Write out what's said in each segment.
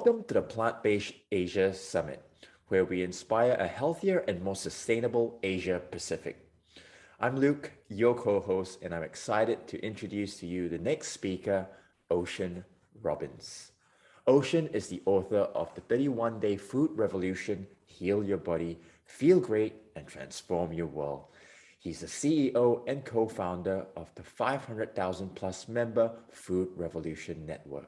Welcome to the Plant-Based Asia Summit, where we inspire a healthier and more sustainable Asia Pacific. I'm Luke, your co-host, and I'm excited to introduce to you the next speaker, Ocean Robbins. Ocean is the author of the 31-Day Food Revolution, Heal Your Body, Feel Great, and Transform Your World. He's the CEO and co-founder of the 500,000 plus member Food Revolution Network.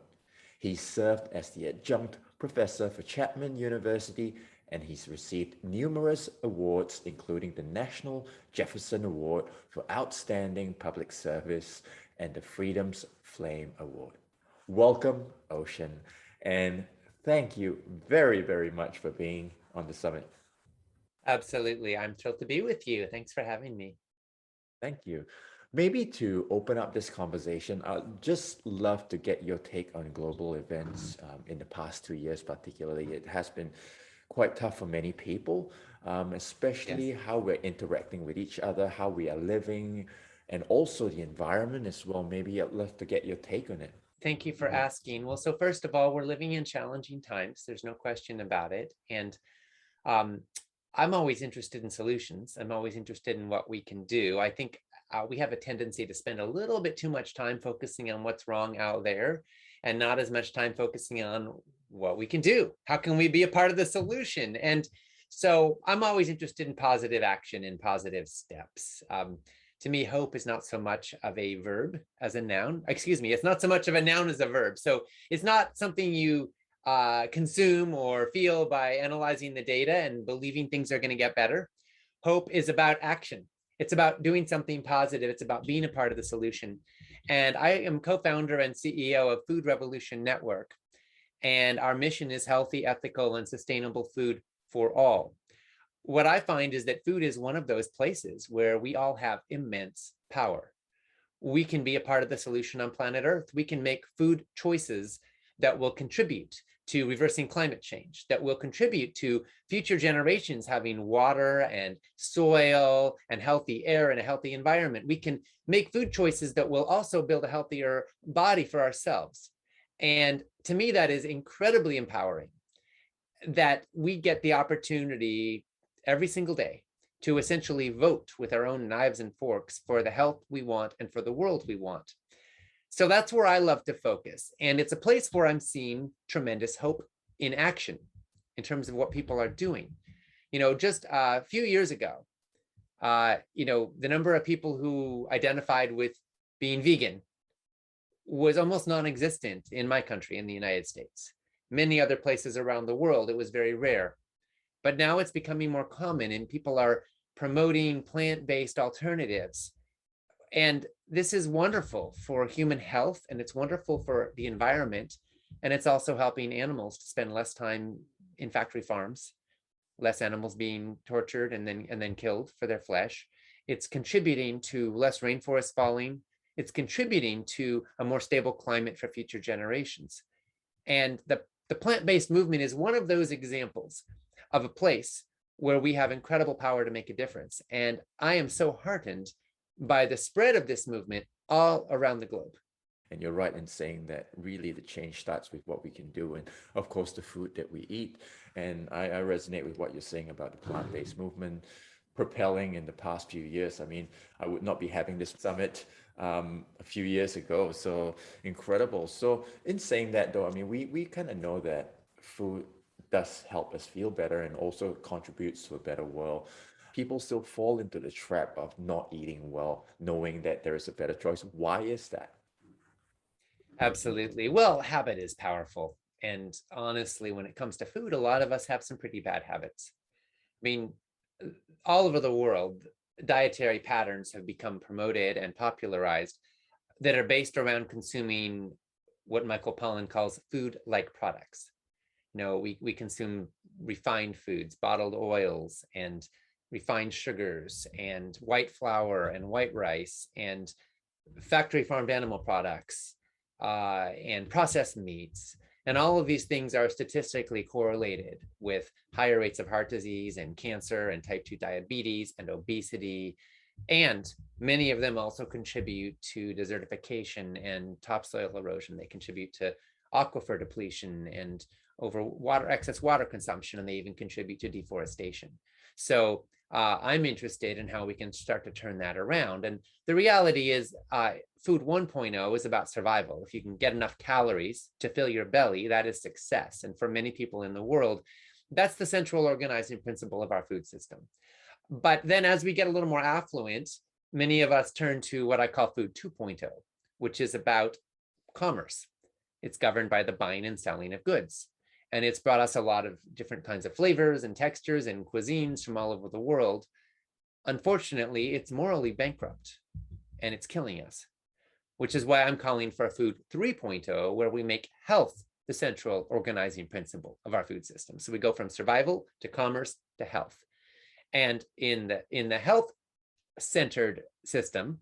He served as the adjunct professor for Chapman University, and he's received numerous awards, including the National Jefferson Award for Outstanding Public Service and the Freedom's Flame Award. Welcome, Ocean, and thank you very, very much for being on the summit. Absolutely. I'm thrilled to be with you. Thanks for having me. Thank you. Maybe to open up this conversation, I'd just love to get your take on global events in the past 2 years, particularly. It has been quite tough for many people, especially Yes. how we're interacting with each other, how we are living, and also the environment as well. Maybe I'd love to get your take on it. Thank you for asking. Well, so first of all, we're living in challenging times. There's no question about it. And um, I'm always interested in solutions. I'm always interested in what we can do. I think we have a tendency to spend a little bit too much time focusing on what's wrong out there and not as much time focusing on what we can do. How can we be a part of the solution? And so I'm always interested in positive action and positive steps. To me, hope is not so much of a verb as a noun. Excuse me, it's not so much of a noun as a verb. So it's not something you consume or feel by analyzing the data and believing things are going to get better. Hope is about action. It's about doing something positive. It's about being a part of the solution. And I am co-founder and CEO of Food Revolution Network. And our mission is healthy, ethical, and sustainable food for all. What I find is that food is one of those places where we all have immense power. We can be a part of the solution on planet Earth. We can make food choices that will contribute to reversing climate change, that will contribute to future generations having water and soil and healthy air and a healthy environment. We can make food choices that will also build a healthier body for ourselves. And to me, that is incredibly empowering, that we get the opportunity every single day to essentially vote with our own knives and forks for the health we want and for the world we want. So that's where I love to focus. And it's a place where I'm seeing tremendous hope in action in terms of what people are doing. Just a few years ago, the number of people who identified with being vegan was almost non-existent in my country, in the United States. Many other places around the world, it was very rare. But now it's becoming more common and people are promoting plant-based alternatives. And this is wonderful for human health, and it's wonderful for the environment. And it's also helping animals to spend less time in factory farms, less animals being tortured and then killed for their flesh. It's contributing to less rainforest falling. It's contributing to a more stable climate for future generations. And the plant-based movement is one of those examples of a place where we have incredible power to make a difference. And I am so heartened by the spread of this movement all around the globe. And you're right in saying that really the change starts with what we can do and, of course, the food that we eat. And I resonate with what you're saying about the plant-based movement propelling in the past few years. I mean, I would not be having this summit a few years ago. So incredible. So in saying that, though, I mean, we kind of know that food does help us feel better and also contributes to a better world. People still fall into the trap of not eating well, knowing that there is a better choice. Why is that? Absolutely. Well, habit is powerful. And honestly, when it comes to food, a lot of us have some pretty bad habits. I mean, all over the world, dietary patterns have become promoted and popularized that are based around consuming what Michael Pollan calls food-like products. We consume refined foods, bottled oils, and refined sugars, and white flour, and white rice, and factory farmed animal products, and processed meats. And all of these things are statistically correlated with higher rates of heart disease and cancer and type 2 diabetes and obesity. And many of them also contribute to desertification and topsoil erosion. They contribute to aquifer depletion and over excess water consumption, and they even contribute to deforestation. So I'm interested in how we can start to turn that around. And the reality is food 1.0 is about survival. If you can get enough calories to fill your belly, that is success. And for many people in the world, that's the central organizing principle of our food system. But then as we get a little more affluent, many of us turn to what I call food 2.0, which is about commerce. It's governed by the buying and selling of goods. And it's brought us a lot of different kinds of flavors and textures and cuisines from all over the world. Unfortunately, it's morally bankrupt and it's killing us, which is why I'm calling for a food 3.0, where we make health the central organizing principle of our food system. So we go from survival to commerce to health. And in the health-centered system,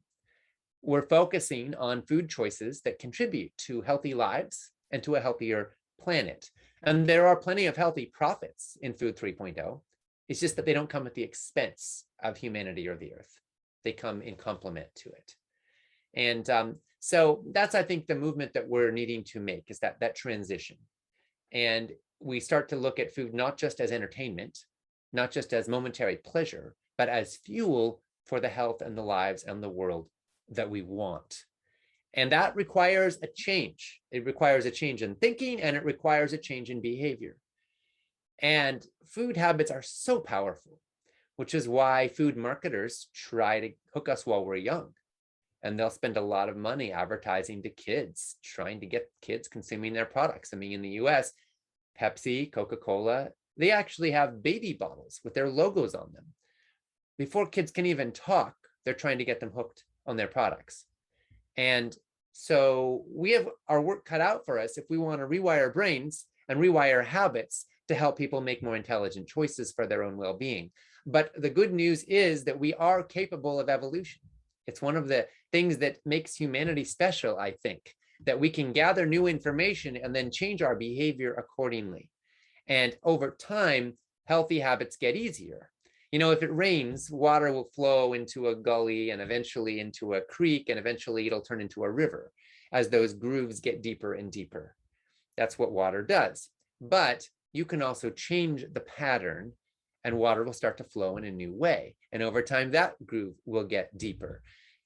we're focusing on food choices that contribute to healthy lives and to a healthier planet. And there are plenty of healthy profits in food 3.0. It's just that they don't come at the expense of humanity or the earth. They come in complement to it. And so that's, I think, the movement that we're needing to make, is that transition. And we start to look at food not just as entertainment, not just as momentary pleasure, but as fuel for the health and the lives and the world that we want. And that requires a change. It requires a change in thinking, and it requires a change in behavior. And food habits are so powerful, which is why food marketers try to hook us while we're young. And they'll spend a lot of money advertising to kids, trying to get kids consuming their products. I mean, in the US, Pepsi, Coca-Cola, they actually have baby bottles with their logos on them. Before kids can even talk, they're trying to get them hooked on their products. And so we have our work cut out for us if we want to rewire brains and rewire habits to help people make more intelligent choices for their own well-being. But the good news is that we are capable of evolution. It's one of the things that makes humanity special, I think, that we can gather new information and then change our behavior accordingly. And over time, healthy habits get easier. You know, if it rains, water will flow into a gully and eventually into a creek, and eventually it'll turn into a river as those grooves get deeper and deeper. That's what water does. But you can also change the pattern, and water will start to flow in a new way. And over time, that groove will get deeper.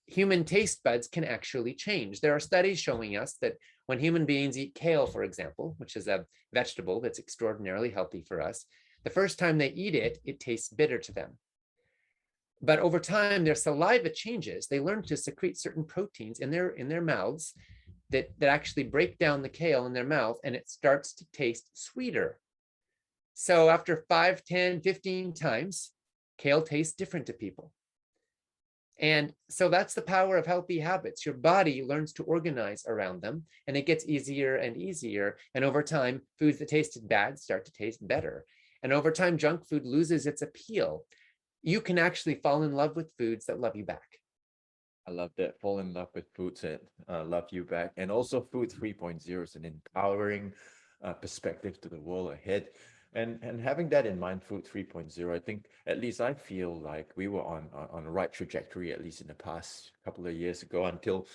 Human taste buds can actually change. There are studies showing us that when human beings eat kale, for example, which is a vegetable that's extraordinarily healthy for us, the first time they eat it, it tastes bitter to them. But over time, their saliva changes. They learn to secrete certain proteins in their mouths that actually break down the kale in their mouth, and it starts to taste sweeter. So after 5, 10, 15 times, kale tastes different to people. And so that's the power of healthy habits. Your body learns to organize around them, and it gets easier and easier. And over time, foods that tasted bad start to taste better. And over time, junk food loses its appeal. You can actually fall in love with foods that love you back. I love that. Fall in love with foods that love you back. And also Food 3.0 is an empowering perspective to the world ahead. And having that in mind, Food 3.0, I think, at least I feel like we were on the right trajectory, at least in the past couple of years ago, until,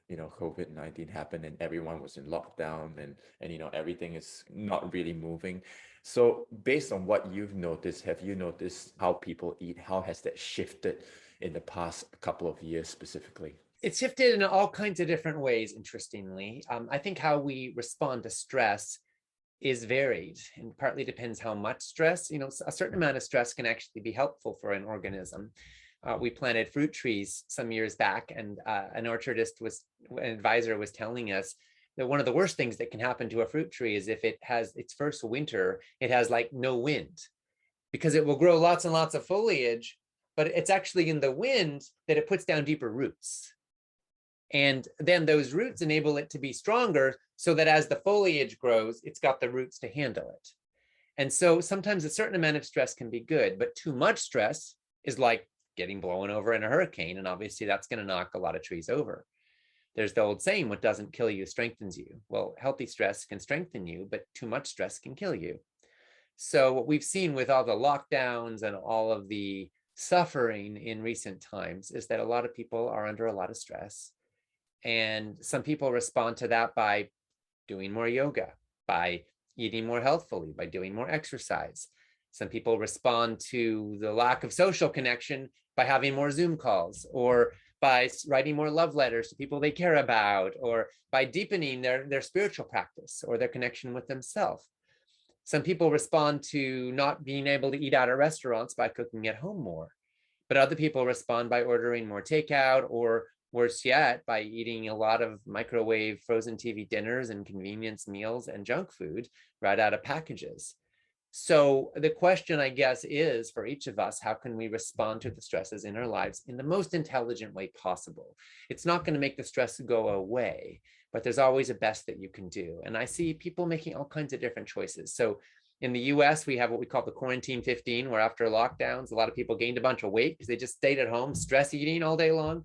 COVID-19 happened and everyone was in lockdown and everything is not really moving. So based on what you've noticed, have you noticed how people eat? How has that shifted in the past couple of years specifically? It's shifted in all kinds of different ways, interestingly. I think how we respond to stress is varied, and partly depends how much stress. A certain amount of stress can actually be helpful for an organism. We planted fruit trees some years back, and an advisor was telling us that one of the worst things that can happen to a fruit tree is if it has its first winter, it has like no wind, because it will grow lots and lots of foliage, but it's actually in the wind that it puts down deeper roots. And then those roots enable it to be stronger, so that as the foliage grows, it's got the roots to handle it. And so sometimes a certain amount of stress can be good, but too much stress is like getting blown over in a hurricane. And obviously that's going to knock a lot of trees over. There's the old saying, what doesn't kill you strengthens you. Well, healthy stress can strengthen you, but too much stress can kill you. So what we've seen with all the lockdowns and all of the suffering in recent times is that a lot of people are under a lot of stress. And some people respond to that by doing more yoga, by eating more healthfully, by doing more exercise. Some people respond to the lack of social connection by having more Zoom calls, or by writing more love letters to people they care about, or by deepening their spiritual practice or their connection with themselves. Some people respond to not being able to eat out at restaurants by cooking at home more, but other people respond by ordering more takeout, or worse yet, by eating a lot of microwave frozen TV dinners and convenience meals and junk food right out of packages. So the question, I guess, is for each of us, how can we respond to the stresses in our lives in the most intelligent way possible? It's not going to make the stress go away, but there's always a best that you can do. And I see people making all kinds of different choices. So in the US, we have what we call the quarantine 15, where after lockdowns, a lot of people gained a bunch of weight because they just stayed at home, stress eating all day long.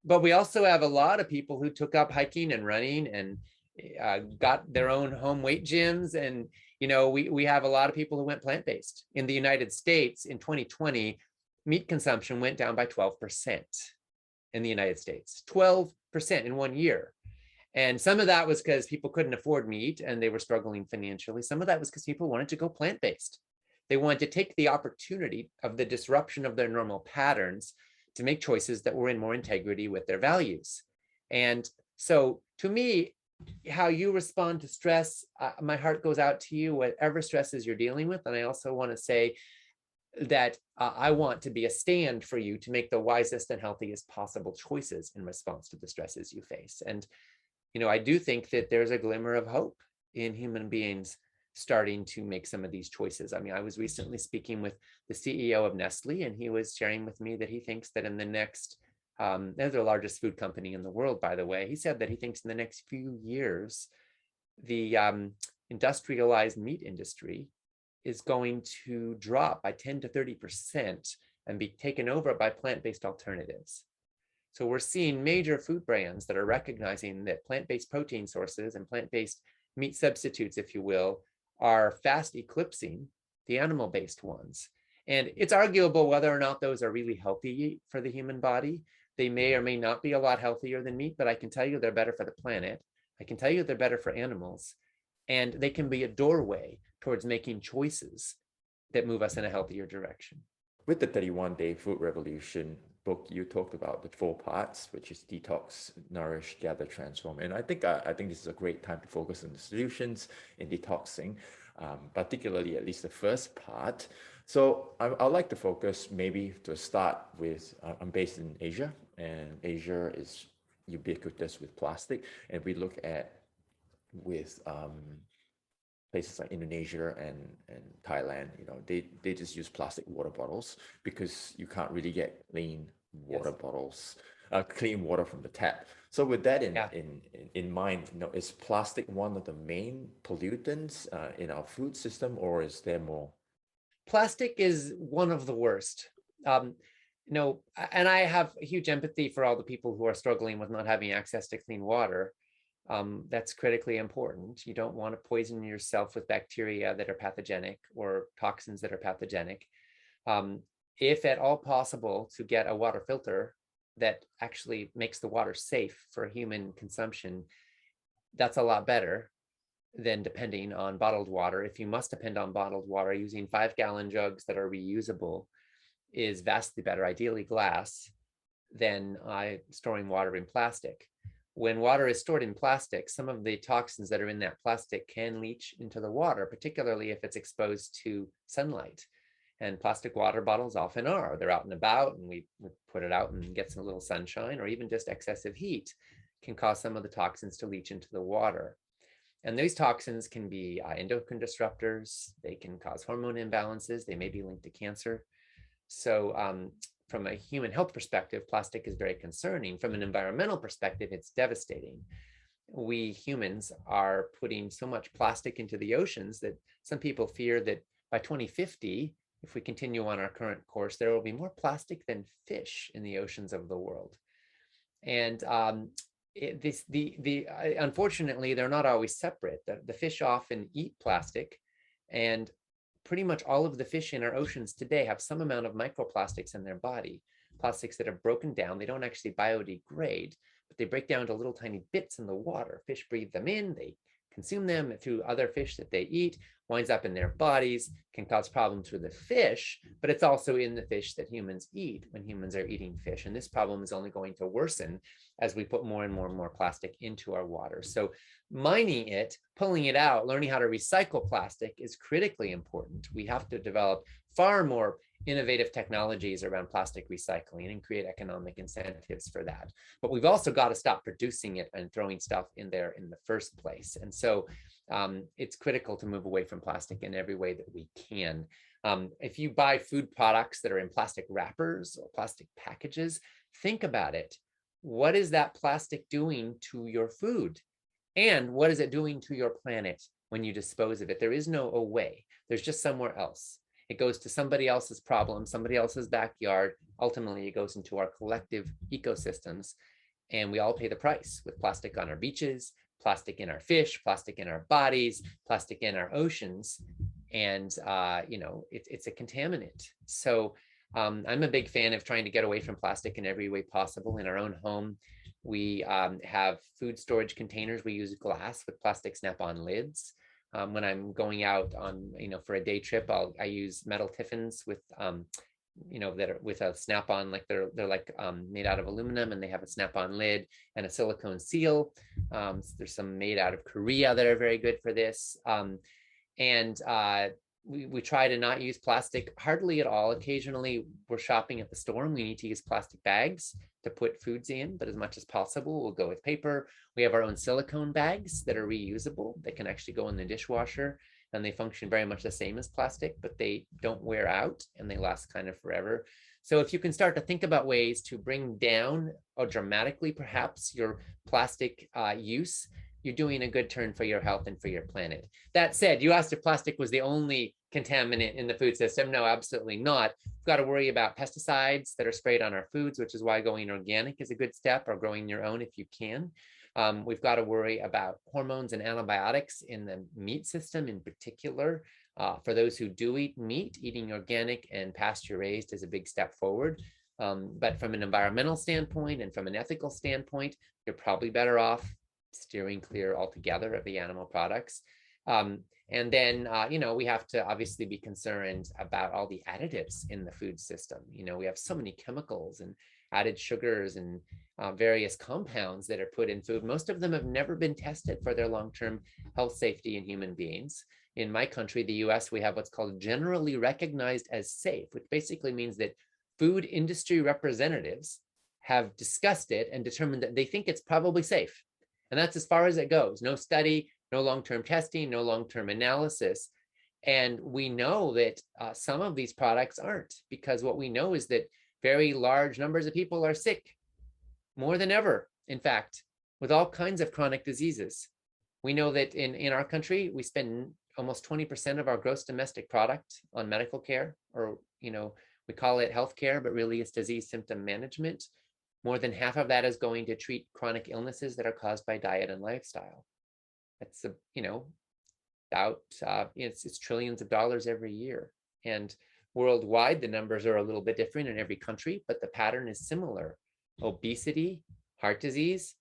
But we also have a lot of people who took up hiking and running and got their own home weight gyms. And, we have a lot of people who went plant-based. In the United States in 2020, meat consumption went down by 12% in the United States, 12% in 1 year. And some of that was because people couldn't afford meat and they were struggling financially. Some of that was because people wanted to go plant-based. They wanted to take the opportunity of the disruption of their normal patterns to make choices that were in more integrity with their values. And so to me, how you respond to stress, my heart goes out to you, whatever stresses you're dealing with. And I also want to say that I want to be a stand for you to make the wisest and healthiest possible choices in response to the stresses you face. And I do think that there's a glimmer of hope in human beings starting to make some of these choices. I mean, I was recently speaking with the CEO of Nestle, and he was sharing with me that he thinks that in the next, they're the largest food company in the world, by the way. He said that he thinks in the next few years, the industrialized meat industry is going to drop by 10 to 30% and be taken over by plant-based alternatives. So we're seeing major food brands that are recognizing that plant-based protein sources and plant-based meat substitutes, if you will, are fast eclipsing the animal-based ones. And it's arguable whether or not those are really healthy for the human body. They may or may not be a lot healthier than meat, but I can tell you they're better for the planet. I can tell you they're better for animals. And they can be a doorway towards making choices that move us in a healthier direction. With the 31-day food revolution book, you talked about the 4 parts, which is detox, nourish, gather, transform. And I think this is a great time to focus on the solutions in detoxing, particularly at least the first part. So I'd like to focus maybe to start with, I'm based in Asia, and Asia is ubiquitous with plastic. And we look at with places like Indonesia and Thailand, they just use plastic water bottles because you can't really get clean water bottles, clean water from the tap. So with that in mind, is plastic one of the main pollutants in our food system, or is there more? Plastic is one of the worst. And I have huge empathy for all the people who are struggling with not having access to clean water. That's critically important. You don't want to poison yourself with bacteria that are pathogenic or toxins that are pathogenic. If at all possible, to get a water filter that actually makes the water safe for human consumption, that's a lot better than depending on bottled water. If you must depend on bottled water, using 5-gallon jugs that are reusable is vastly better, ideally glass, than storing water in plastic. When water is stored in plastic, some of the toxins that are in that plastic can leach into the water, particularly if it's exposed to sunlight. And plastic water bottles often are. They're out and about, and we put it out and get some little sunshine, or even just excessive heat can cause some of the toxins to leach into the water. And those toxins can be endocrine disruptors. They can cause hormone imbalances. They may be linked to cancer. So from a human health perspective, plastic is very concerning. From an environmental perspective, it's devastating. We humans are putting so much plastic into the oceans that some people fear that by 2050, if we continue on our current course, there will be more plastic than fish in the oceans of the world. And unfortunately, they're not always separate. The fish often eat plastic, and pretty much all of the fish in our oceans today have some amount of microplastics in their body, plastics that have broken down. They don't actually biodegrade, but they break down to little tiny bits in the water. Fish breathe them in, they consume them through other fish that they eat, winds up in their bodies, can cause problems for the fish, but it's also in the fish that humans eat when humans are eating fish. And this problem is only going to worsen as we put more and more and more plastic into our water. So mining it, pulling it out, learning how to recycle plastic is critically important. We have to develop far more innovative technologies around plastic recycling and create economic incentives for that. But we've also got to stop producing it and throwing stuff in there in the first place. And so it's critical to move away from plastic in every way that we can. If you buy food products that are in plastic wrappers or plastic packages, think about it. What is that plastic doing to your food? And what is it doing to your planet when you dispose of it? There is no away. There's just somewhere else. It goes to somebody else's problem, somebody else's backyard. Ultimately, it goes into our collective ecosystems. And we all pay the price with plastic on our beaches, plastic in our fish, plastic in our bodies, plastic in our oceans. And, it's a contaminant. So I'm a big fan of trying to get away from plastic in every way possible. In our own home, we have food storage containers. We use glass with plastic snap-on lids. When I'm going out on, for a day trip, I use metal tiffins with, that are with a snap-on, like they're like made out of aluminum, and they have a snap-on lid and a silicone seal. So there's some made out of Korea that are very good for this. We try to not use plastic hardly at all. Occasionally we're shopping at the store and we need to use plastic bags to put foods in, but as much as possible, we'll go with paper. We have our own silicone bags that are reusable, that can actually go in the dishwasher, and they function very much the same as plastic, but they don't wear out and they last kind of forever. So if you can start to think about ways to bring down or dramatically perhaps your plastic use, you're doing a good turn for your health and for your planet. That said, you asked if plastic was the only contaminant in the food system. No, absolutely not. We've got to worry about pesticides that are sprayed on our foods, which is why going organic is a good step, or growing your own if you can. We've got to worry about hormones and antibiotics in the meat system in particular. For those who do eat meat, eating organic and pasture raised is a big step forward. But from an environmental standpoint and from an ethical standpoint, you're probably better off steering clear altogether of the animal products. And then, we have to obviously be concerned about all the additives in the food system. We have so many chemicals and added sugars and various compounds that are put in food. Most of them have never been tested for their long-term health safety in human beings. In my country, the US, we have what's called generally recognized as safe, which basically means that food industry representatives have discussed it and determined that they think it's probably safe. And that's as far as it goes. No study, no long-term testing, no long-term analysis. And we know that some of these products aren't, because what we know is that very large numbers of people are sick, more than ever, in fact, with all kinds of chronic diseases. We know that in our country, we spend almost 20% of our gross domestic product on medical care, or, we call it healthcare, but really it's disease symptom management. More than half of that is going to treat chronic illnesses that are caused by diet and lifestyle. That's it's trillions of dollars every year. And worldwide, the numbers are a little bit different in every country, but the pattern is similar. Obesity, heart disease,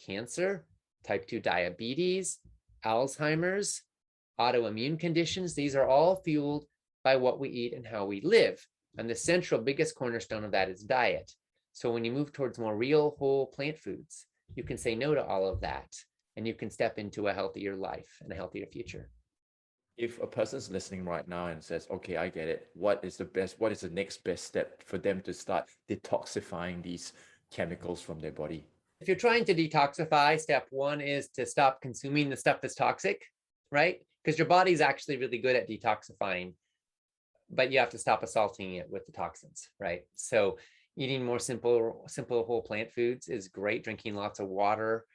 cancer, type 2 diabetes, Alzheimer's, autoimmune conditions. These are all fueled by what we eat and how we live. And the central biggest cornerstone of that is diet. So when you move towards more real, whole plant foods, you can say no to all of that, and you can step into a healthier life and a healthier future. If a person's listening right now and says, okay, I get it, what is the next best step for them to start detoxifying these chemicals from their body? If you're trying to detoxify, step one is to stop consuming the stuff that's toxic, right? Because your body's actually really good at detoxifying, but you have to stop assaulting it with the toxins, right? So eating more simple whole plant foods is great. Drinking lots of water,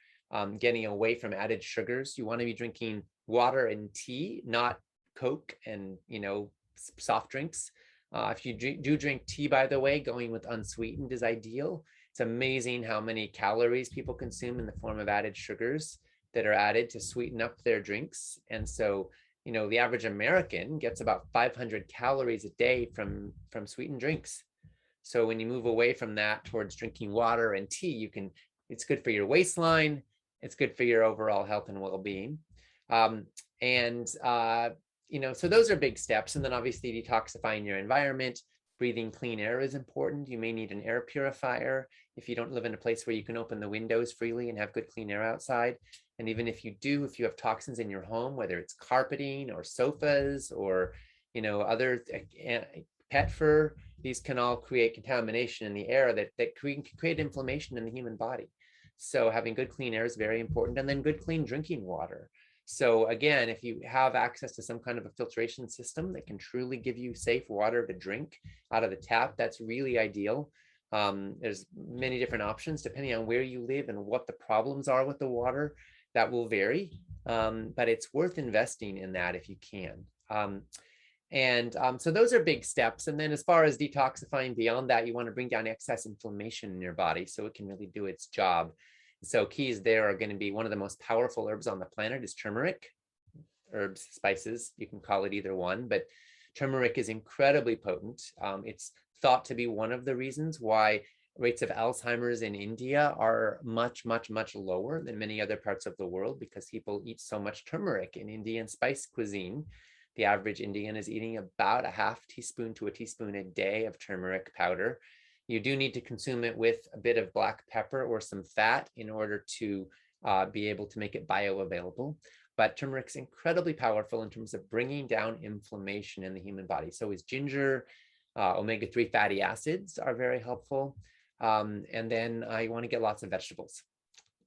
getting away from added sugars. You want to be drinking water and tea, not Coke and soft drinks. If you do drink tea, by the way, going with unsweetened is ideal. It's amazing how many calories people consume in the form of added sugars that are added to sweeten up their drinks. And so, the average American gets about 500 calories a day from sweetened drinks. So when you move away from that towards drinking water and tea, it's good for your waistline. It's good for your overall health and well-being. Um, and so those are big steps. And then obviously detoxifying your environment, breathing clean air is important. You may need an air purifier if you don't live in a place where you can open the windows freely and have good clean air outside. And even if you do, if you have toxins in your home, whether it's carpeting or sofas or other pet fur, these can all create contamination in the air that can create inflammation in the human body. So having good clean air is very important. And then good clean drinking water. So again, if you have access to some kind of a filtration system that can truly give you safe water to drink out of the tap, that's really ideal. There's many different options depending on where you live and what the problems are with the water. That will vary, but it's worth investing in that if you can. So those are big steps. And then as far as detoxifying beyond that, you want to bring down excess inflammation in your body so it can really do its job. So keys there are going to be, one of the most powerful herbs on the planet is turmeric. Herbs, spices, you can call it either one, but turmeric is incredibly potent. It's thought to be one of the reasons why rates of Alzheimer's in India are much, much, much lower than many other parts of the world, because people eat so much turmeric in Indian spice cuisine. The average Indian is eating about a half teaspoon to a teaspoon a day of turmeric powder. You do need to consume it with a bit of black pepper or some fat in order to be able to make it bioavailable. But turmeric is incredibly powerful in terms of bringing down inflammation in the human body. So is ginger. Omega-3 fatty acids are very helpful. And then you want to get lots of vegetables,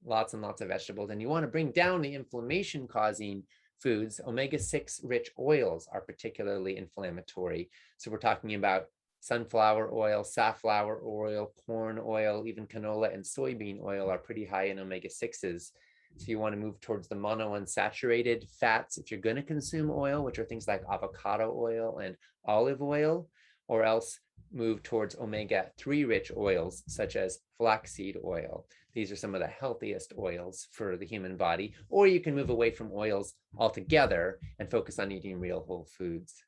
lots and lots of vegetables. And you want to bring down the inflammation causing foods. Omega-6 rich oils are particularly inflammatory. So we're talking about sunflower oil, safflower oil, corn oil, even canola and soybean oil are pretty high in omega-6s. So you want to move towards the monounsaturated fats if you're going to consume oil, which are things like avocado oil and olive oil, or else move towards omega-3 rich oils such as flaxseed oil. These are some of the healthiest oils for the human body. Or you can move away from oils altogether and focus on eating real whole foods.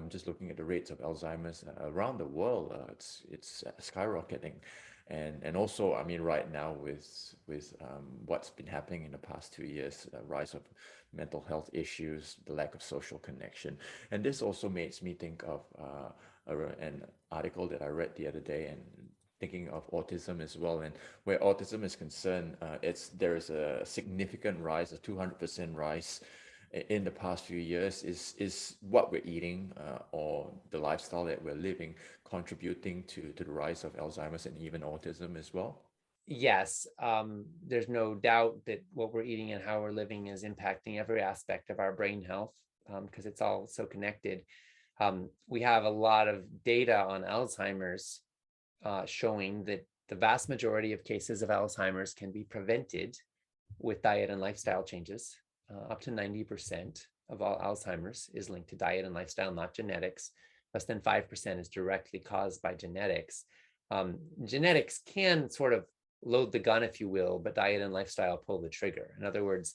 Just looking at the rates of Alzheimer's around the world, it's skyrocketing, and also, I mean, right now with what's been happening in the past 2 years, rise of mental health issues, the lack of social connection, and this also makes me think of an article that I read the other day, and thinking of autism as well. And where autism is concerned, there is a significant rise, a 200% rise in the past few years. Is what we're eating or the lifestyle that we're living contributing to the rise of Alzheimer's and even autism as well? Yes, there's no doubt that what we're eating and how we're living is impacting every aspect of our brain health, because it's all so connected. We have a lot of data on Alzheimer's showing that the vast majority of cases of Alzheimer's can be prevented with diet and lifestyle changes. Up to 90% of all Alzheimer's is linked to diet and lifestyle, not genetics. Less than 5% is directly caused by genetics. Genetics can sort of load the gun, if you will, but diet and lifestyle pull the trigger. In other words,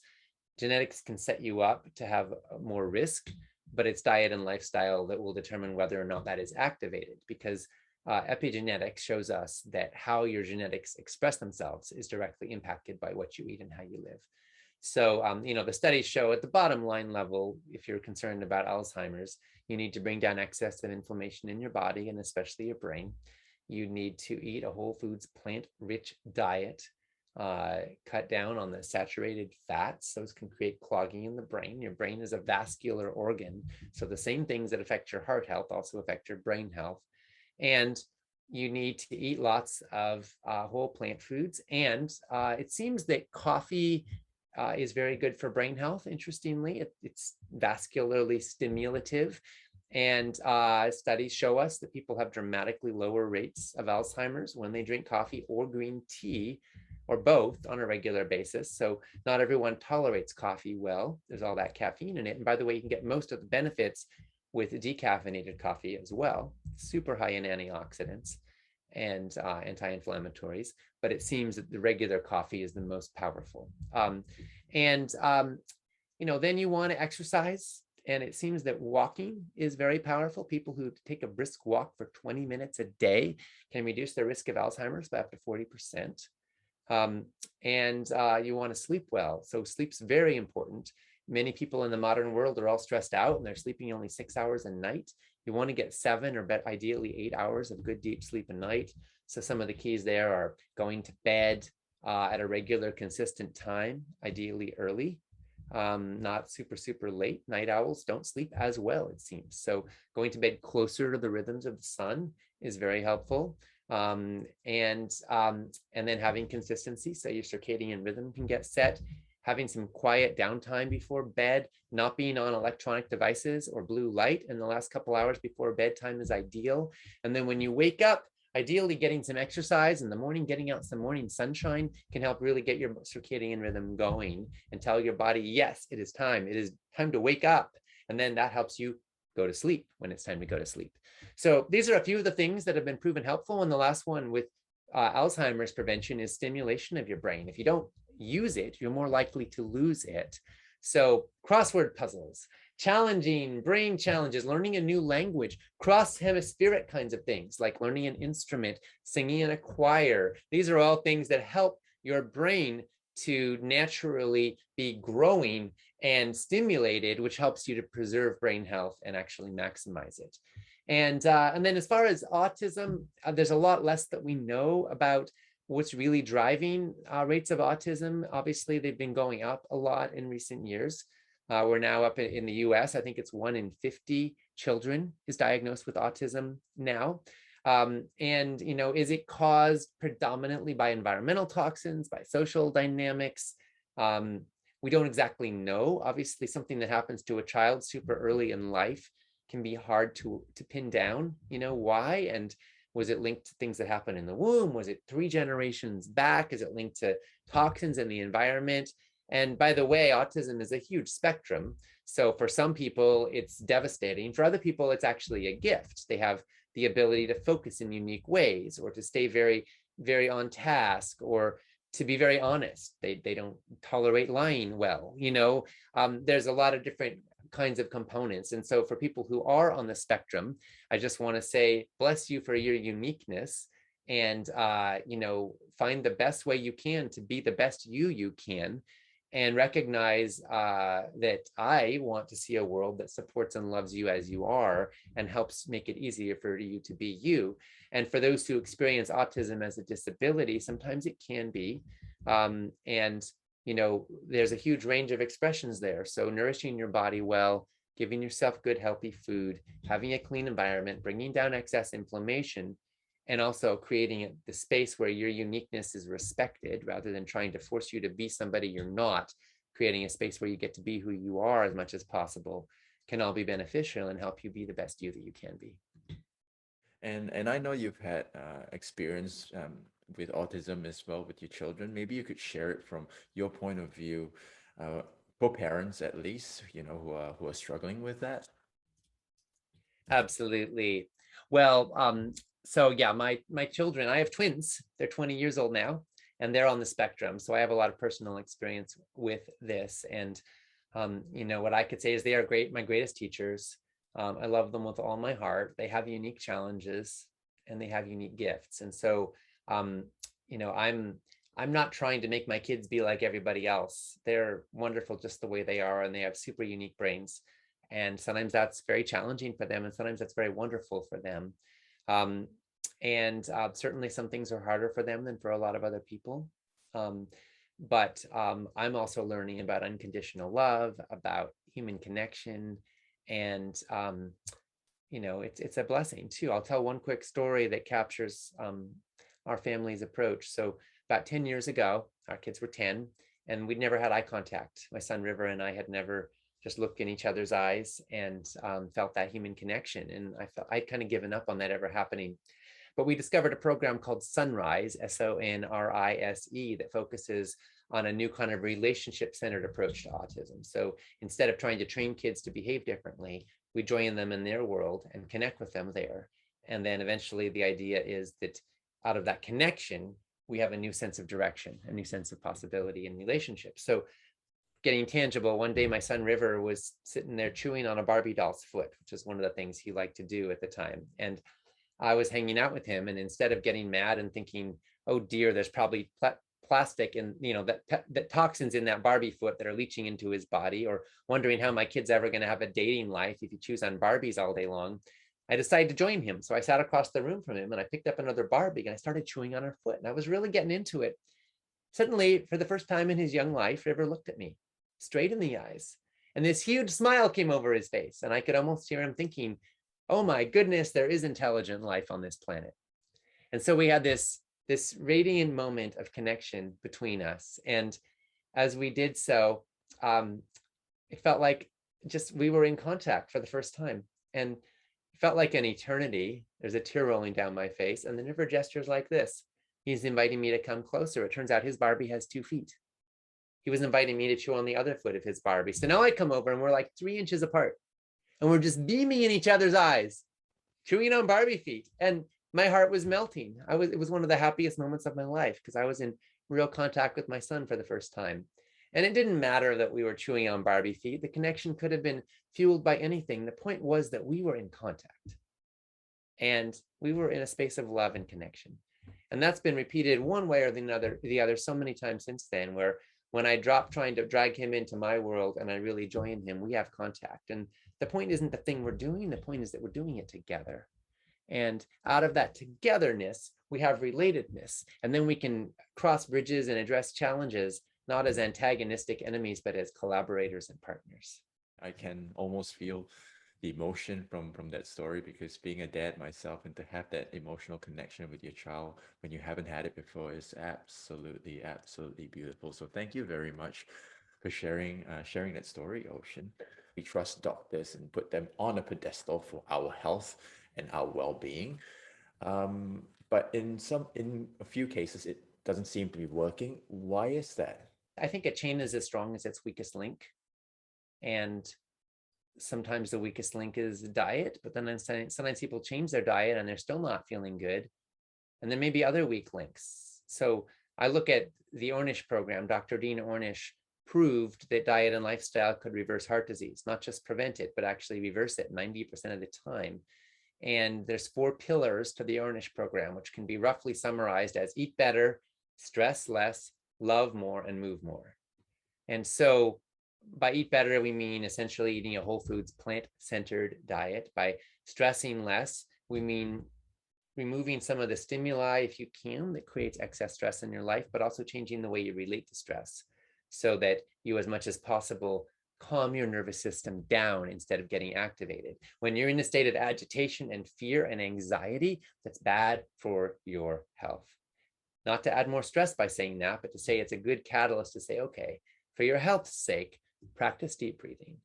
genetics can set you up to have more risk, but it's diet and lifestyle that will determine whether or not that is activated, because epigenetics shows us that how your genetics express themselves is directly impacted by what you eat and how you live. So, the studies show at the bottom line level, if you're concerned about Alzheimer's, you need to bring down excess of inflammation in your body and especially your brain. You need to eat a whole foods, plant-rich diet, cut down on the saturated fats. Those can create clogging in the brain. Your brain is a vascular organ. So the same things that affect your heart health also affect your brain health. And you need to eat lots of whole plant foods. And it seems that coffee is very good for brain health. Interestingly, it's vascularly stimulative. And studies show us that people have dramatically lower rates of Alzheimer's when they drink coffee or green tea, or both, on a regular basis. So not everyone tolerates coffee well. There's all that caffeine in it. And by the way, you can get most of the benefits with decaffeinated coffee as well. Super high in antioxidants and anti-inflammatories, but it seems that the regular coffee is the most powerful. Then you want to exercise. And it seems that walking is very powerful. People who take a brisk walk for 20 minutes a day can reduce their risk of Alzheimer's by up to 40%. You want to sleep well. So sleep's very important. many people in the modern world are all stressed out and they're sleeping only 6 hours a night. You want to get 7 or ideally 8 hours of good deep sleep a night. So some of the keys there are going to bed at a regular, consistent time, ideally early, not super late. Night owls don't sleep as well, it seems. So going to bed closer to the rhythms of the sun is very helpful. And then having consistency, so your circadian rhythm can get set. Having some quiet downtime before bed, not being on electronic devices or blue light in the last couple hours before bedtime is ideal. And then when you wake up, ideally getting some exercise in the morning, getting out some morning sunshine can help really get your circadian rhythm going and tell your body, yes, it is time. It is time to wake up. And then that helps you go to sleep when it's time to go to sleep. So these are a few of the things that have been proven helpful. And the last one with Alzheimer's prevention is stimulation of your brain. If you don't use it, you're more likely to lose it. So crossword puzzles, challenging brain challenges, learning a new language, cross-hemispheric kinds of things like learning an instrument, singing in a choir. These are all things that help your brain to naturally be growing and stimulated, which helps you to preserve brain health and actually maximize it. And then as far as autism, there's a lot less that we know about what's really driving rates of autism. Obviously, they've been going up a lot in recent years. We're now up in the US, I think it's 1 in 50 children is diagnosed with autism now. And, you know, is it caused predominantly by environmental toxins, by social dynamics? We don't exactly know. Obviously, something that happens to a child super early in life can be hard to pin down, you know, why? And was it linked to things that happen in the womb? Was it 3 generations back? Is it linked to toxins in the environment? And by the way, autism is a huge spectrum. So for some people, it's devastating. For other people, it's actually a gift. They have the ability to focus in unique ways or to stay very, very on task or to be very honest. They don't tolerate lying well. You know, there's a lot of different kinds of components. And so for people who are on the spectrum, I just want to say, bless you for your uniqueness and, you know, find the best way you can to be the best you can, and recognize that I want to see a world that supports and loves you as you are and helps make it easier for you to be you. And for those who experience autism as a disability, sometimes it can be. And you know, there's a huge range of expressions there. So nourishing your body well, giving yourself good, healthy food, having a clean environment, bringing down excess inflammation, and also creating the space where your uniqueness is respected rather than trying to force you to be somebody you're not, creating a space where you get to be who you are as much as possible can all be beneficial and help you be the best you that you can be. And I know you've had experience with autism as well with your children. Maybe you could share it from your point of view, for parents at least, you know, who are struggling with that. Absolutely. Well, so yeah, my children, I have twins. They're 20 years old now, and they're on the spectrum. So I have a lot of personal experience with this. And you know, what I could say is they are my greatest teachers. I love them with all my heart. They have unique challenges and they have unique gifts. And so, you know, I'm not trying to make my kids be like everybody else. They're wonderful just the way they are, and they have super unique brains. And sometimes that's very challenging for them, and sometimes that's very wonderful for them. And certainly some things are harder for them than for a lot of other people. But I'm also learning about unconditional love, about human connection, and you know, it's a blessing too. I'll tell one quick story that captures our family's approach. So about 10 years ago, our kids were 10, and we'd never had eye contact. My son River and I had never just looked in each other's eyes and felt that human connection. And I'd kind of given up on that ever happening. But we discovered a program called Sunrise, SONRISE, that focuses on a new kind of relationship-centered approach to autism. So instead of trying to train kids to behave differently, we join them in their world and connect with them there. And then eventually the idea is that out of that connection, we have a new sense of direction, a new sense of possibility in relationships. So getting tangible, one day my son River was sitting there chewing on a Barbie doll's foot, which is one of the things he liked to do at the time. And I was hanging out with him, and instead of getting mad and thinking, oh dear, there's probably plastic and that toxins in that Barbie foot that are leaching into his body, or wondering how my kid's ever going to have a dating life if he chews on Barbies all day long, I decided to join him. So I sat across the room from him and I picked up another Barbie and I started chewing on her foot, and I was really getting into it. Suddenly, for the first time in his young life, River looked at me straight in the eyes, and this huge smile came over his face, and I could almost hear him thinking, oh my goodness, there is intelligent life on this planet. And so we had this radiant moment of connection between us. And as we did so, it felt like just we were in contact for the first time. And it felt like an eternity. There's a tear rolling down my face. And the River gestures like this. He's inviting me to come closer. It turns out his Barbie has 2 feet. He was inviting me to chew on the other foot of his Barbie. So now I come over and we're like 3 inches apart. And we're just beaming in each other's eyes, chewing on Barbie feet. And my heart was melting. It was one of the happiest moments of my life because I was in real contact with my son for the first time. And it didn't matter that we were chewing on Barbie feet. The connection could have been fueled by anything. The point was that we were in contact and we were in a space of love and connection. And that's been repeated one way or the other so many times since then, where when I drop trying to drag him into my world and I really join him, we have contact. And the point isn't the thing we're doing. The point is that we're doing it together. And out of that togetherness, we have relatedness. And then we can cross bridges and address challenges, not as antagonistic enemies, but as collaborators and partners. I can almost feel the emotion from that story, because being a dad myself, and to have that emotional connection with your child when you haven't had it before is absolutely, absolutely beautiful. So thank you very much for sharing that story, Ocean. We trust doctors and put them on a pedestal for our health and our well-being. But in a few cases, it doesn't seem to be working. Why is that? I think a chain is as strong as its weakest link. And sometimes the weakest link is diet, but then sometimes people change their diet and they're still not feeling good. And then maybe other weak links. So I look at the Ornish program. Dr. Dean Ornish proved that diet and lifestyle could reverse heart disease, not just prevent it, but actually reverse it 90% of the time. And there's 4 pillars to the Ornish program, which can be roughly summarized as eat better, stress less, love more, and move more. And so by eat better, we mean essentially eating a whole foods, plant-centered diet. By stressing less, we mean removing some of the stimuli, if you can, that creates excess stress in your life, but also changing the way you relate to stress so that you, as much as possible, calm your nervous system down instead of getting activated. When you're in a state of agitation and fear and anxiety, that's bad for your health. Not to add more stress by saying that, but to say it's a good catalyst to say, okay, for your health's sake, practice deep breathing,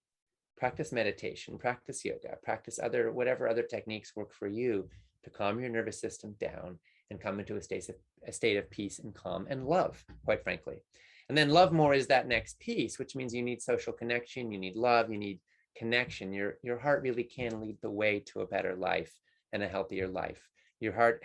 practice meditation, practice yoga, practice whatever other techniques work for you to calm your nervous system down and come into a state of peace and calm and love, quite frankly. And then love more is that next piece, which means you need social connection, you need love, you need connection. Your heart really can lead the way to a better life and a healthier life. Your heart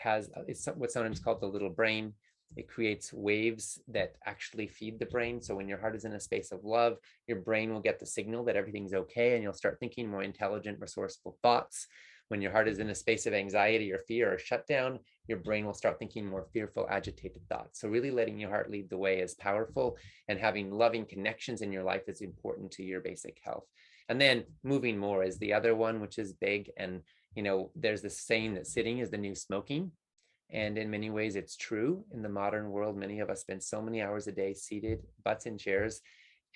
it's what's sometimes called the little brain. It creates waves that actually feed the brain. So when your heart is in a space of love, your brain will get the signal that everything's okay, and you'll start thinking more intelligent, resourceful thoughts. When your heart is in a space of anxiety or fear or shutdown, your brain will start thinking more fearful, agitated thoughts. So really letting your heart lead the way is powerful, and having loving connections in your life is important to your basic health. And then moving more is the other one, which is big. And, there's this saying that sitting is the new smoking. And in many ways, it's true. In the modern world, many of us spend so many hours a day seated, butts in chairs,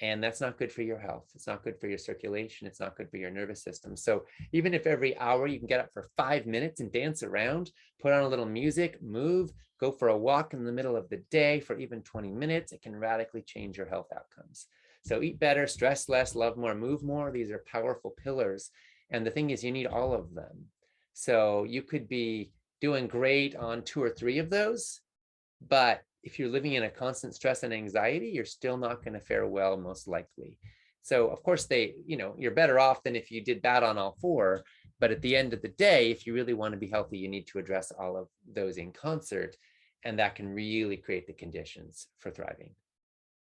and that's not good for your health. It's not good for your circulation. It's not good for your nervous system. So even if every hour you can get up for 5 minutes and dance around, put on a little music, move, go for a walk in the middle of the day for even 20 minutes, it can radically change your health outcomes. So eat better, stress less, love more, move more. These are powerful pillars. And the thing is, you need all of them. So you could be doing great on 2 or 3 of those, but if you're living in a constant stress and anxiety, you're still not going to fare well, most likely. So of course you're better off than if you did bad on all 4. But at the end of the day, if you really want to be healthy, you need to address all of those in concert, and that can really create the conditions for thriving.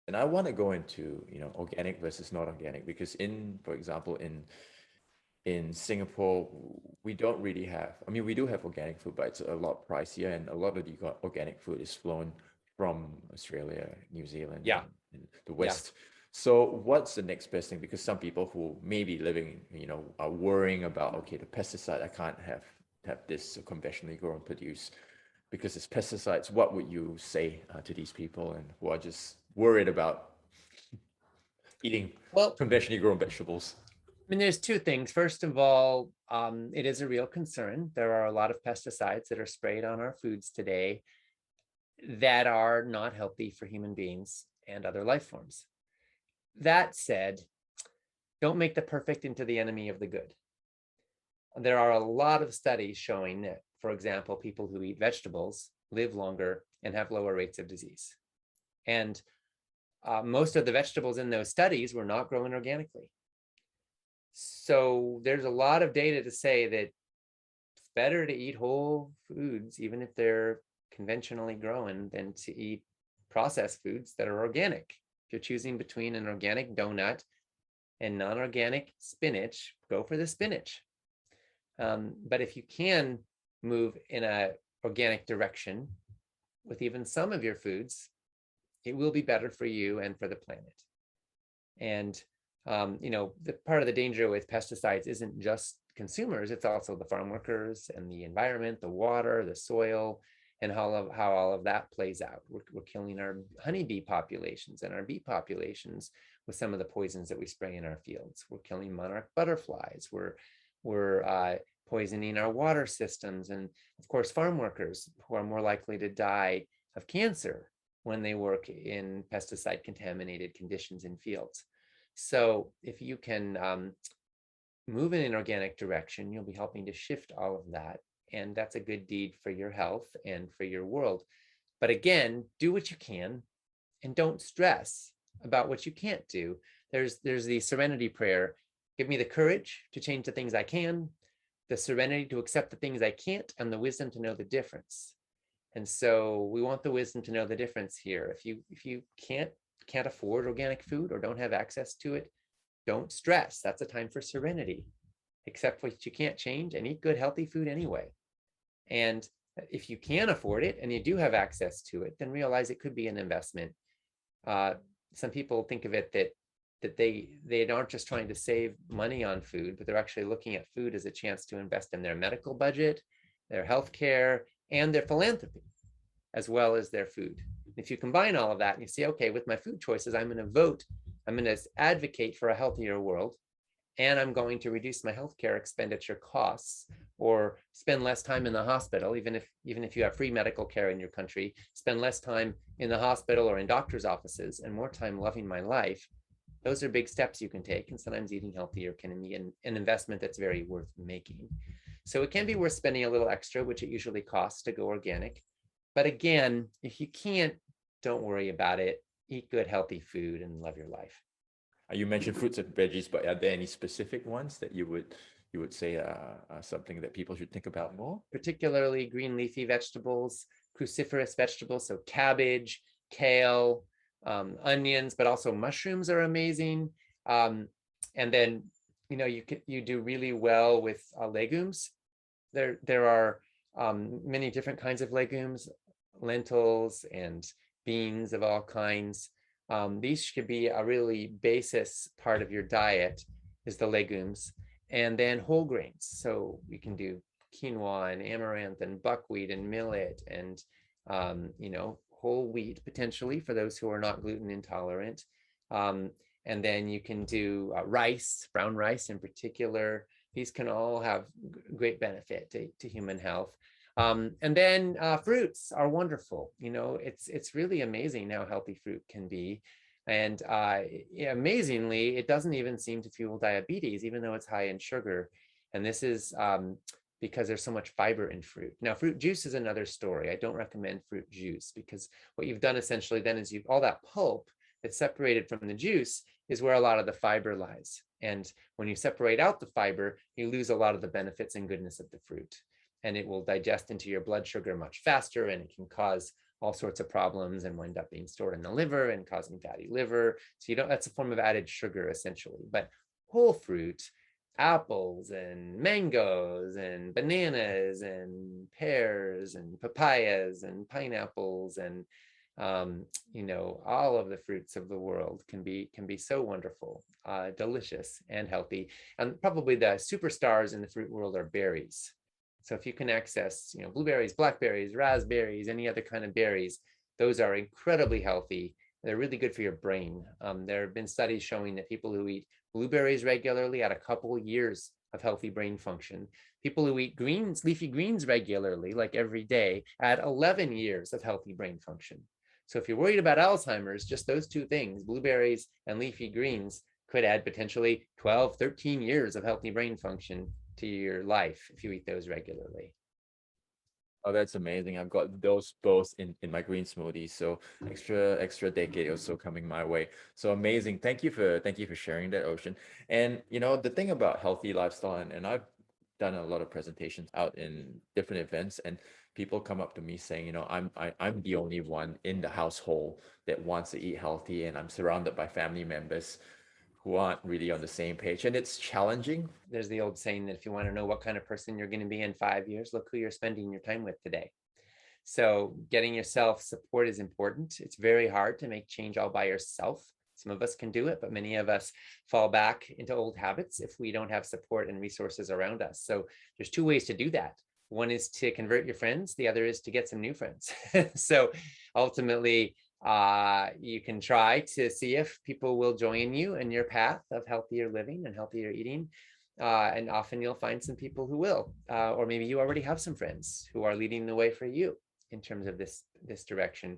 And I want to go into, organic versus not organic, because for example, in Singapore, we don't really have, we do have organic food, but it's a lot pricier, and a lot of the organic food is flown from Australia, New Zealand, Yeah, and the yeah. West. So what's the next best thing? Because some people who may be living, are worrying about, okay, the pesticide, I can't have this conventionally grown produce because it's pesticides. What would you say to these people and who are just worried about eating Well, conventionally grown vegetables? I mean, there's two things. First of all, it is a real concern. There are a lot of pesticides that are sprayed on our foods today that are not healthy for human beings and other life forms. That said, don't make the perfect into the enemy of the good. There are a lot of studies showing that, for example, people who eat vegetables live longer and have lower rates of disease. And most of the vegetables in those studies were not grown organically. So there's a lot of data to say that it's better to eat whole foods, even if they're conventionally grown, than to eat processed foods that are organic. If you're choosing between an organic donut and non-organic spinach, go for the spinach. But if you can move in an organic direction with even some of your foods, it will be better for you and for the planet. And the part of the danger with pesticides isn't just consumers, it's also the farm workers and the environment, the water, the soil, and how all of that plays out. We're killing our honeybee populations and our bee populations with some of the poisons that we spray in our fields. We're killing monarch butterflies. We're poisoning our water systems. And of course, farm workers who are more likely to die of cancer when they work in pesticide contaminated conditions in fields. So if you can move in an organic direction, you'll be helping to shift all of that. And that's a good deed for your health and for your world. But again, do what you can and don't stress about what you can't do. There's the serenity prayer. Give me the courage to change the things I can, the serenity to accept the things I can't, and the wisdom to know the difference. And so we want the wisdom to know the difference here. If you can't afford organic food or don't have access to it, don't stress. That's a time for serenity. Accept what you can't change and eat good, healthy food anyway. And if you can afford it and you do have access to it, then realize it could be an investment. Some people think of it that they aren't just trying to save money on food, but they're actually looking at food as a chance to invest in their medical budget, their healthcare, and their philanthropy, as well as their food. If you combine all of that and you say, okay, with my food choices, I'm going to advocate for a healthier world, and I'm going to reduce my healthcare expenditure costs or spend less time in the hospital, even if you have free medical care in your country, spend less time in the hospital or in doctor's offices and more time loving my life. Those are big steps you can take. And sometimes eating healthier can be an investment that's very worth making. So it can be worth spending a little extra, which it usually costs to go organic. But again, if you can't, don't worry about it. Eat good, healthy food and love your life. You mentioned fruits and veggies, but are there any specific ones that you would say are something that people should think about more? Particularly green leafy vegetables, cruciferous vegetables, so cabbage, kale, onions, but also mushrooms are amazing. And then you do really well with legumes. There are many different kinds of legumes, lentils and beans of all kinds. These should be a really basis part of your diet, is the legumes, and then whole grains. So you can do quinoa and amaranth and buckwheat and millet and whole wheat potentially for those who are not gluten intolerant. And then you can do rice, brown rice in particular. These can all have great benefit to human health. And then fruits are wonderful. It's really amazing how healthy fruit can be. And amazingly, it doesn't even seem to fuel diabetes, even though it's high in sugar. And this is because there's so much fiber in fruit. Now, fruit juice is another story. I don't recommend fruit juice because what you've done essentially then is all that pulp that's separated from the juice is where a lot of the fiber lies. And when you separate out the fiber, you lose a lot of the benefits and goodness of the fruit. And it will digest into your blood sugar much faster, and it can cause all sorts of problems and wind up being stored in the liver and causing fatty liver. So that's a form of added sugar essentially. But whole fruit, apples and mangoes and bananas and pears and papayas and pineapples and all of the fruits of the world can be so wonderful, delicious, and healthy. And probably the superstars in the fruit world are berries. So if you can access, blueberries, blackberries, raspberries, any other kind of berries, those are incredibly healthy. They're really good for your brain. There have been studies showing that people who eat blueberries regularly had a couple of years of healthy brain function. People who eat greens, leafy greens regularly, like every day, had 11 years of healthy brain function. So if you're worried about Alzheimer's, just those two things, blueberries and leafy greens, could add potentially 12, 13 years of healthy brain function to your life if you eat those regularly. Oh, that's amazing. I've got those both in my green smoothie. So extra decade or so coming my way. So amazing. Thank you for sharing that, Ocean. And the thing about healthy lifestyle, and I've done a lot of presentations out in different events, and people come up to me saying, I'm the only one in the household that wants to eat healthy, and I'm surrounded by family members who aren't really on the same page. And it's challenging. There's the old saying that if you want to know what kind of person you're going to be in 5 years, look who you're spending your time with today. So getting yourself support is important. It's very hard to make change all by yourself. Some of us can do it, but many of us fall back into old habits if we don't have support and resources around us. So there's two ways to do that. One is to convert your friends. The other is to get some new friends. So ultimately, you can try to see if people will join you in your path of healthier living and healthier eating. And often you'll find some people who will, or maybe you already have some friends who are leading the way for you in terms of this direction.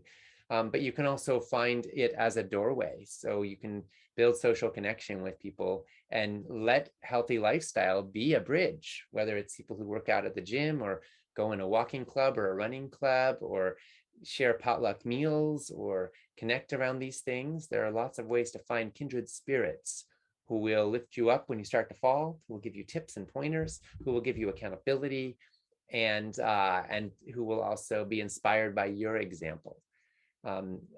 But you can also find it as a doorway. So you can build social connection with people and let healthy lifestyle be a bridge, whether it's people who work out at the gym or go in a walking club or a running club or share potluck meals or connect around these things. There are lots of ways to find kindred spirits who will lift you up when you start to fall, who will give you tips and pointers, who will give you accountability, and who will also be inspired by your example.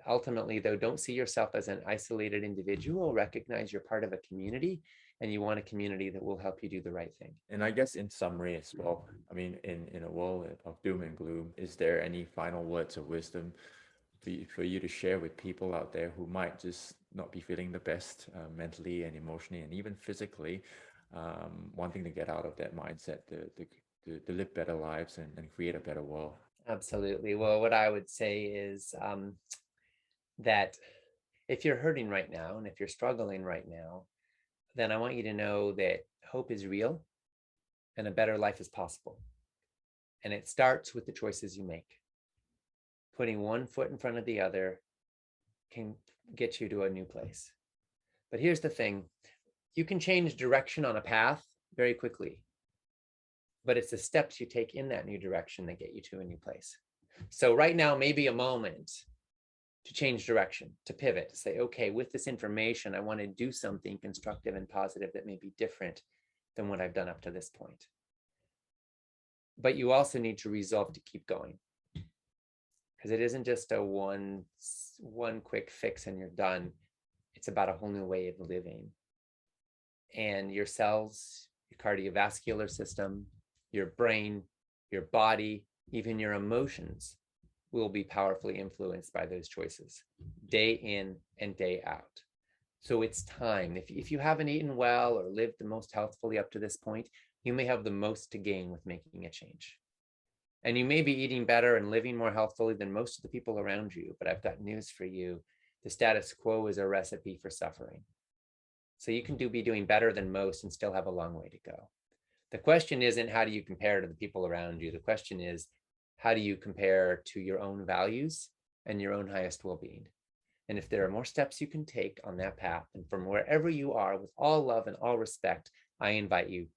Ultimately, though, don't see yourself as an isolated individual. Recognize you're part of a community, and you want a community that will help you do the right thing. And I guess in summary as well, I mean, in a world of doom and gloom, is there any final words of wisdom for you to share with people out there who might just not be feeling the best mentally and emotionally and even physically, wanting to get out of that mindset to live better lives and create a better world? Absolutely. Well, what I would say is that if you're hurting right now and if you're struggling right now, then I want you to know that hope is real and a better life is possible. And it starts with the choices you make. Putting one foot in front of the other can get you to a new place. But here's the thing, you can change direction on a path very quickly, but it's the steps you take in that new direction that get you to a new place. So right now may be a moment to change direction, to pivot, to say, okay, with this information, I want to do something constructive and positive that may be different than what I've done up to this point. But you also need to resolve to keep going, because it isn't just a one quick fix and you're done. It's about a whole new way of living. And your cells, your cardiovascular system, your brain, your body, even your emotions will be powerfully influenced by those choices day in and day out. So it's time. If you haven't eaten well or lived the most healthfully up to this point, you may have the most to gain with making a change. And you may be eating better and living more healthfully than most of the people around you, but I've got news for you. The status quo is a recipe for suffering. So you can be doing better than most and still have a long way to go. The question isn't how do you compare to the people around you? The question is, how do you compare to your own values and your own highest well-being? And if there are more steps you can take on that path, and from wherever you are, with all love and all respect, I invite you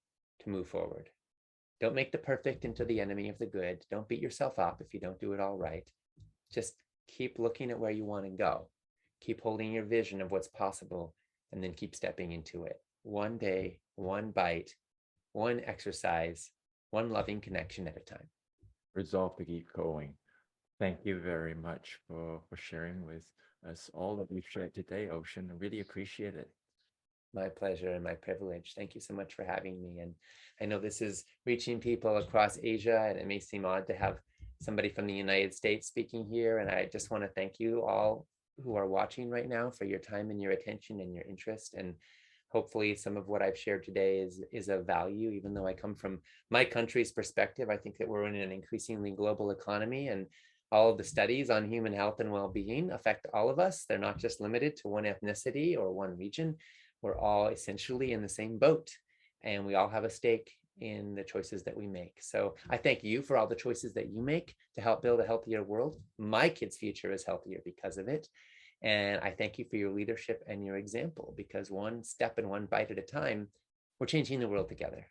to move forward. Don't make the perfect into the enemy of the good. Don't beat yourself up if you don't do it all right. Just keep looking at where you want to go. Keep holding your vision of what's possible, and then keep stepping into it. One day, one bite, one exercise, one loving connection at a time. Resolve to keep going. Thank you very much for sharing with us all that we've shared today, Ocean. I really appreciate it. My pleasure and my privilege. Thank you so much for having me. And I know this is reaching people across Asia, and it may seem odd to have somebody from the United States speaking here. And I just want to thank you all who are watching right now for your time and your attention and your interest. And hopefully some of what I've shared today is of value, even though I come from my country's perspective. I think that we're in an increasingly global economy, and all of the studies on human health and well-being affect all of us. They're not just limited to one ethnicity or one region. We're all essentially in the same boat, and we all have a stake in the choices that we make. So I thank you for all the choices that you make to help build a healthier world. My kids' future is healthier because of it. And I thank you for your leadership and your example, because one step and one bite at a time, we're changing the world together.